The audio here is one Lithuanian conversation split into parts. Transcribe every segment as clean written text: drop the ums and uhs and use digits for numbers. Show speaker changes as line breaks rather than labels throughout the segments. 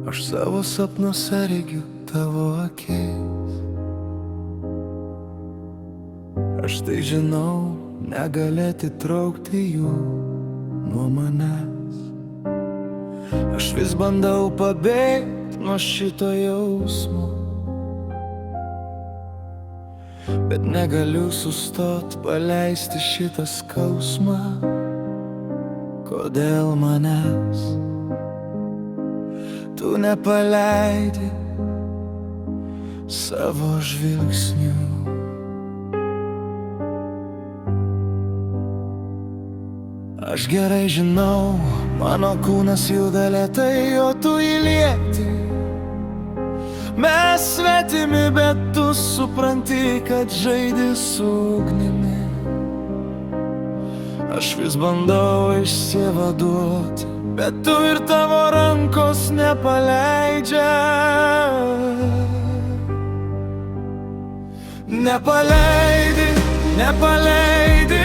Aš savo sapnuose regiu tavo akis. Aš tai žinau, negali atitraukti jų nuo manęs. Aš vis bandau pabėgti nuo šito jausmo, bet negaliu sustot, paleisti šitą skausmą. Kodėl manęs tu nepaleidi savo žvilgsnių? Aš gerai žinau, mano kūnas juda lėtai, o tu jį lieti. Mes svetimi, bet tu supranti, kad žaidi su ugnimi. Aš vis bandau išsivaduoti, bet tu ir tavo rankos nepaleidžia. Nepaleidi, nepaleidi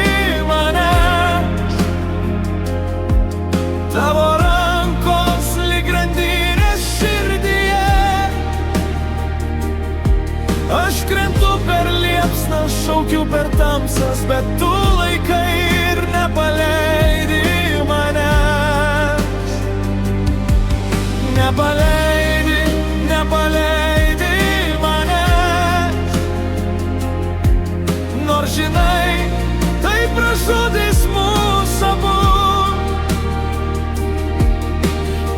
manęs. Tavo rankos lyg grandinės širdyje. Aš krentu per liepsną, šaukiu per tamsas, bet tu laikai ir nepaleidi manęs. Nepaleidi, nepaleidi manęs. Nors žinai, tai pražudys mūsų abu.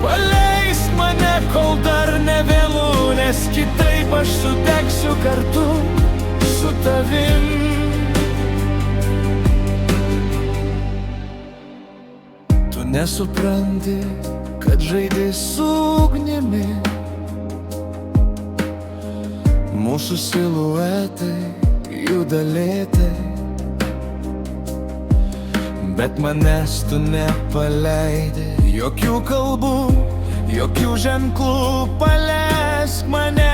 Paleisk mane, kol dar ne vėlu, nes kitaip aš sudegsiu kartu su tavim. Tu nesupranti, kad žaidi su ugnimi. Mūsų siluetai juda lėtai, bet manęs tu nepaleidi. Jokių kalbų, jokių ženklų, paleisk mane.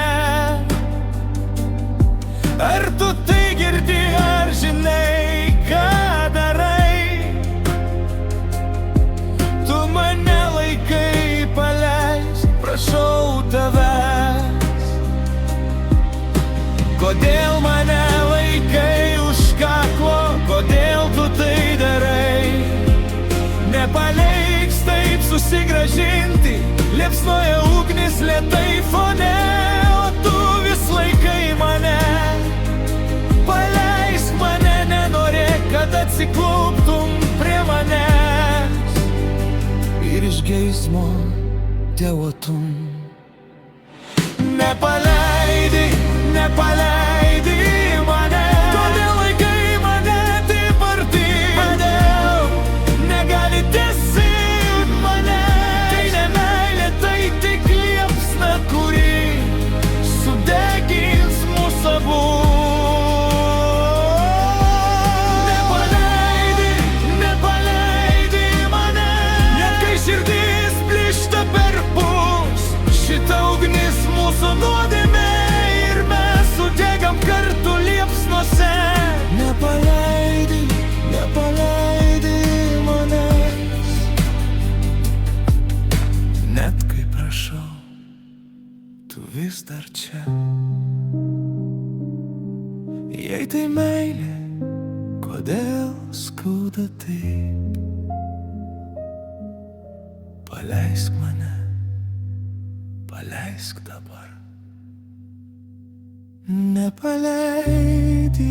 Ar tu tai girdi, ar žinai, ką darai? Tu mane laikai, paleisk, prašau tavęs. Kodėl mane laikai už kaklo, kodėl tu tai darai? Nepaleiks taip susigrąžinti, liepsnoja ugnis lėtai fone, o tu vis laikai mane. Paleisk mane, nenorėk, kad atsiklauptum prie manęs ir iš geismo devotum. Nepaleidi, nepaleidi mane. Kodėl laikai mane taip arti? Kodėl negali tiesiog mane? Tai ne meilė, tai tik liepsna, kuri sudegins mūsų abu. Nepaleidi, nepaleidi mane. Net kai širdis plyšta perpus, šita ugnis mūsų nuodėmė ir mes sudegam kartu liepsnose. Nepaleidi, nepaleidi manęs. Net kai prašau, tu vis dar čia. Jei tai meilė, kodėl skauda taip? Paleisk mane, paleisk dabar. Nepaleidi